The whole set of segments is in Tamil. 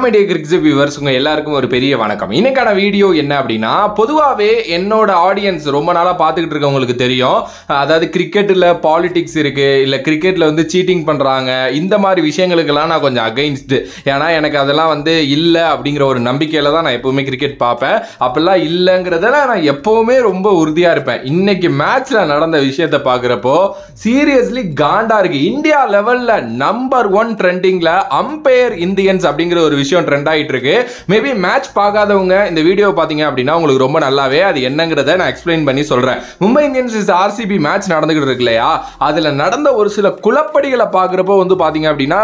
மீடியா கிரிக்கெட் வியூவர்ஸ் உங்க எல்லாருக்கும் ஒரு பெரிய வணக்கம். இன்னைக்கான வீடியோ என்ன அப்படின்னா, பொதுவாகவே என்னோட ஆடியன்ஸ் ரொம்ப நாளா பார்த்துக்கிட்டு இருக்கவங்களுக்கு தெரியும். அதாவது கிரிக்கெட்டில் பாலிடிக்ஸ் இருக்கு, இல்லை கிரிக்கெட்டில் வந்து சீட்டிங் பண்றாங்க, இந்த மாதிரி விஷயங்களுக்கெல்லாம் நான் கொஞ்சம் அகைன்ஸ்ட். ஏன்னா எனக்கு அதெல்லாம் வந்து இல்லை அப்படிங்கிற ஒரு நம்பிக்கையில தான் நான் எப்பவுமே கிரிக்கெட் பார்ப்பேன். அப்பெல்லாம் இல்லைங்கிறதுல நான் எப்பவுமே ரொம்ப உறுதியா இருப்பேன். இன்னைக்கு மேட்ச்ல நடந்த விஷயத்தை பார்க்குறப்போ சீரியஸ்லி காண்டா இருக்கு. இந்தியா லெவல்ல நம்பர் 1 ட்ரெண்டிங்ல அம்பையர் இந்தியன்ஸ் அப்படிங்கிற ஒரு விஷயம் ட்ரெண்ட் ஆயிட்டு இருக்கு. மேபி மேட்ச் பார்க்காதவங்க இந்த வீடியோ பாத்தீங்க அப்படின்னா உங்களுக்கு ரொம்ப நல்லாவே அது என்னங்கிறத நான் எக்ஸ்பிளைன் பண்ணி சொல்றேன். மும்பை இந்தியன்ஸ் ஆர்சிபி மேட்ச் நடந்துகிட்டு இருக்கு இல்லையா, அதுல நடந்த ஒரு சில குழப்படிகளை பார்க்குறப்போ வந்து பாத்தீங்க அப்படின்னா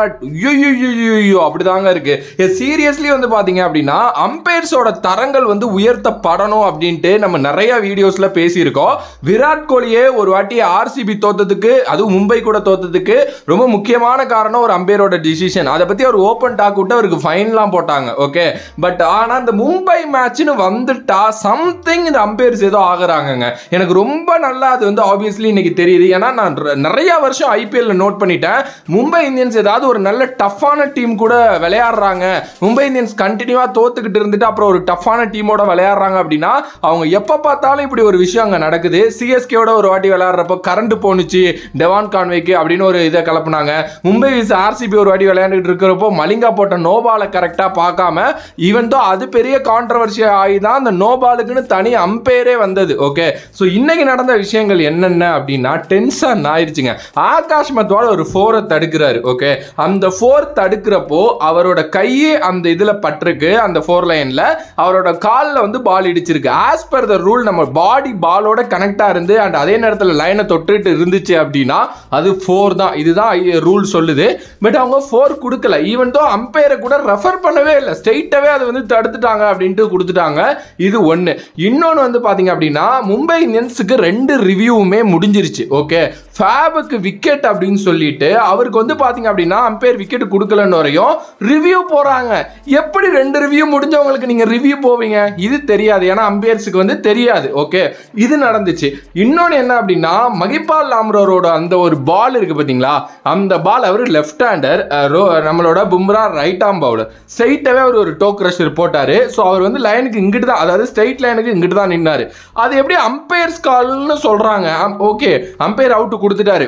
அப்படிதாங்க இருக்கு. சீரியஸ்லி வந்து பாத்தீங்க அப்படின்னா அம்பையர்ஸோட தரங்கள் வந்து உயர்த்தப்படணும் அப்படின்ட்டு நம்ம நிறைய வீடியோஸ்ல பேசியிருக்கோம். விராட் கோலியே ஒரு வாட்டி ஆர்சிபி தோத்ததுக்கு, அதுவும் மும்பை கூட தோத்ததுக்கு ரொம்ப முக்கியமான காரணம் ஒரு அம்பையரோட டிசிஷன். அதை பத்தி அவர் ஓபன் டாக் விட்டு அவருக்கு ஃபைன்லாம் போட்டாங்க. ஓகே, பட் ஆனா இந்த மும்பை மேட்ச்னு வந்துட்டா சம்திங் இந்த அம்பையர்ஸ் ஏதோ ஆகுறாங்க. எனக்கு ரொம்ப நல்லா அது வந்து ஆப்வியஸ்லி இன்னைக்கு தெரியுது. ஏன்னா நான் நிறைய வருஷம் ஐபிஎல்ல நோட் பண்ணிட்டேன், மும்பை இந்தியன்ஸ் ஏதாவது ஒரு நல்ல டஃப்பான டீம் கூட விளையாடுறாங்க, மும்பை இந்தியன்ஸ் கண்டினியூவா தோத்துக்கிட்டு இருந்துட்டு அப்புறம் ஒரு டஃப்பான டீமோட விளையாடுறாங்க அப்படின்னா அவங்க எப்ப பார்த்தாலும் இப்படி ஒரு விஷயம் அங்க நடக்குது. சிஎஸ்கேவோட ஒரு வாட்டி விளையாடுறப்போ கரண்ட் போனுச்சு டெவான் கான்வேக்கு அப்படின்னு ஒரு இதை கலப்புனாங்க. மும்பை ஆர்சிபி ஒரு வாட்டி விளையாண்டுட்டு இருக்கிறப்போ மலிங்கா போட்ட நோபாலை கரெக்டா பார்க்காம, ஈவன் தோ அது பெரிய கான்ட்ரவர்சி ஆகி தான் அந்த நோபாலுக்குன்னு தனி அம்பையரே வந்தது. ஓகே, ஸோ இன்னைக்கு நடந்த விஷயங்கள் என்னென்ன அப்படின்னா டென்ஷன் ஆயிடுச்சுங்க. ஆகாஷ் மத்வால் ஒரு 4 தடுக்கிறாரு. ஓகே, அந்த 4 தடுக்கிறப்போ அவரோட கையே அந்த இதுல பட்டிருக்கு, அந்த 4 லைன்ல அவரோட காலில் வந்து பால் இடிச்சிருக்கு. ஆஸ் பர் த ரூல் நம்ம பாடி பாலோட கனெக்டா இருந்து அண்ட் அதே நேரத்தில் லைனை தொட்டுட்டு இருந்துச்சு அப்படின்னா அது 4 தான். இதுதான் ரூல் சொல்லுது. பட் அவங்க 4 கொடுக்கல. ஈவன் தோ அம்பையரை கூட ரெஃபர் பண்ணவே இல்லை, ஸ்ட்ரெயிட்டாவே அதை வந்து தடுத்துட்டாங்க அப்படின்ட்டு கொடுத்துட்டாங்க. இது ஒன்று. இன்னொன்று வந்து பார்த்தீங்க அப்படின்னா மும்பை இந்தியன்ஸுக்கு 2 ரிவ்யூவுமே முடிஞ்சிருச்சு. ஓகே, ஃபேபுக்கு விக்கெட் அப்படின்னு சொல்லிட்டு அவருக்கு வந்து பார்த்தீங்க அப்படின்னா அம்பையர் விக்கெட் கொடுக்கலன்னு வரையும் ரிவ்யூ போகிறாங்க. எப்படி 2 ரிவ்யூ முடிஞ்சவங்களுக்கு நீங்கள் ரிவ்யூ போவீங்க? இது தெரியாது, ஏன்னா அம்பையர்ஸுக்கு வந்து தெரியாது. ஓகே, இது நடந்துச்சு. இன்னொன்று என்ன அப்படின்னா மகிபால் லாம்ரோரோட அந்த ஒரு பால் இருக்கு பார்த்தீங்களா, அந்த பால் அவர் லெஃப்ட் ஹேண்டர், நம்மளோட பும்ரா ரைட் ஆர்ம் பவுலர், ஸ்ட்ரைட்டாவே அவர் ஒரு டோ கிரஷர் போட்டாரு. ஸோ அவர் வந்து லைனுக்கு இங்கிட்டு தான், அதாவது ஸ்ட்ரைட் லைனுக்கு இங்கிட்டு தான் நின்னாரு. அது எப்படி அம்பையர்ஸ் கால்னு சொல்றாங்க? ஓகே, அம்பையர் அவுட் கொடுத்துட்டாரு.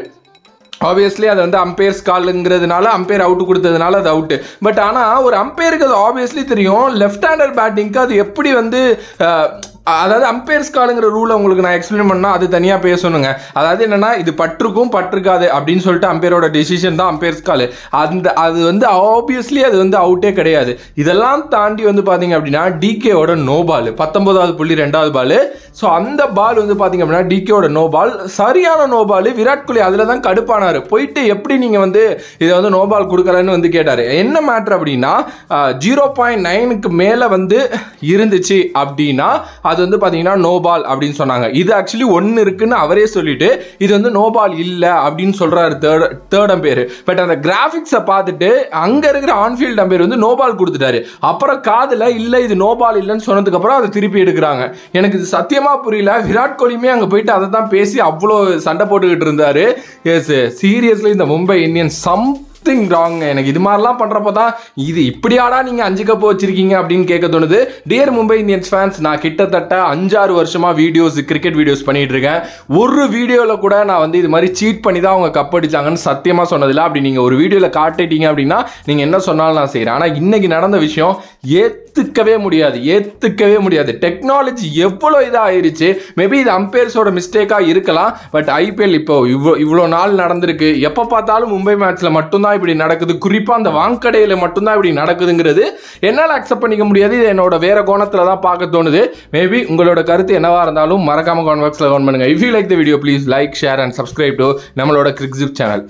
ஆப்வியஸ்லி அது வந்து அம்பையர்ஸ் காலுங்கிறதுனால அம்பையர் அவுட் கொடுத்ததுனால அது அவுட்டு. பட் ஆனால் ஒரு அம்பையருக்கு அது ஆப்வியஸ்லி தெரியும் லெஃப்ட் ஹேண்டர் பேட்டிங்க்கு அது எப்படி வந்து, அதாவது அம்பையர்ஸ் காலுங்கிற ரூலை உங்களுக்கு நான் எக்ஸ்பிளைன் பண்ணால் அது தனியாக பேசணுங்க. அதாவது என்னன்னா இது பற்றுக்கும் பற்றுக்காது அப்படின்னு சொல்லிட்டு அம்பையரோட டெசிஷன் தான் அம்பையர்ஸ் கால். அது வந்து ஆப்வியஸ்லி அது வந்து அவுட்டே கிடையாது. இதெல்லாம் தாண்டி வந்து பார்த்தீங்க அப்படின்னா டிகேவோட நோ பால், 19வது புள்ளி 2வது பால். ஸோ அந்த பால் வந்து பார்த்தீங்க அப்படின்னா டிகேவோட நோ பால், சரியான நோ பால். விராட் கோலி அதில் தான் கடுப்பானார். போயிட்டு எப்படி நீங்கள் வந்து இதை வந்து நோ பால் கொடுக்கலன்னு வந்து கேட்டார். என்ன மேட்ரு அப்படின்னா 0.9க்கு மேலே வந்து இருந்துச்சு அப்படின்னா அது வந்து பாத்தீங்கன்னா நோ பால் அப்படின்னு சொன்னாங்க. இது ஆக்சுவலி 1 இருக்குன்னு அவரே சொல்லிட்டு இது வந்து நோ பால் இல்ல அப்படின்னு சொல்றாரு தேர்ட் அம்பையர். பட் அந்த கிராபிக்ஸை பார்த்துட்டு அங்க இருக்கிற ஆன்ஃபீல்ட் அம்பையர் வந்து நோ பால் கொடுத்துட்டாரு. அப்புறம் காதுல இல்ல இது நோ பால் இல்லைன்னு சொன்னதுக்கு அப்புறம் அதை திருப்பி எடுக்கிறாங்க. எனக்கு இது சத்தியமா புரியல. விராட் கோலியுமே அங்க போயிட்டு அதை தான் பேசி அவ்வளோ சண்டை போட்டுக்கிட்டு இருந்தாரு. எஸ், சீரியஸ்லி இந்த மும்பை இந்தியன்ஸ் ராங். எனக்கு இது மாதிரிலாம் பண்றப்போ தான் இது இப்படியாடா நீங்க 5 கப் வச்சிருக்கீங்க அப்படின்னு கேட்க தோணுது. டியர் மும்பை இந்தியன்ஸ் ஃபேன்ஸ், நான் கிட்டத்தட்ட 5-6 வருஷமா வீடியோஸ், கிரிக்கெட் வீடியோஸ் பண்ணிட்டு இருக்கேன். ஒரு வீடியோல கூட நான் வந்து இது மாதிரி சீட் பண்ணி தான் அவங்க கப் அடிச்சாங்கன்னு சத்தியமா சொன்னதில்லை. அப்படி நீங்க ஒரு வீடியோல காட்டிட்டீங்க அப்படின்னா நீங்க என்ன சொன்னாலும் நான் செய்யறேன். ஆனா இன்னைக்கு நடந்த விஷயம் ஏத்துக்கவே முடியாது. டெக்னாலஜி எவ்வளோ இதாயிருச்சு. மேபி இது அம்பையர்ஸோட மிஸ்டேக்கா இருக்கலாம். பட் ஐபிஎல் இப்போ இவ்வளோ நாள் நடந்திருக்கு. எப்ப பார்த்தாலும் மும்பை மேட்ச்ல மட்டும்தான் இப்படி நடக்குது. குறிப்பா அந்த வாங்கடையில மட்டும்தான் இப்படி நடக்குதுங்கிறது என்னால் அக்செப்ட் பண்ணிக்க முடியாது. இது என்னோட வேற கோணத்துல தான் பார்க்க தோணுது. மேபி உங்களோட கருத்து என்னவா இருந்தாலும் மறக்காம கமெண்ட் பாக்ஸ்ல கமெண்ட் பண்ணுங்க. If you like the video please like, share and subscribe to நம்மளோட கிரிக்கெட் சேனல்.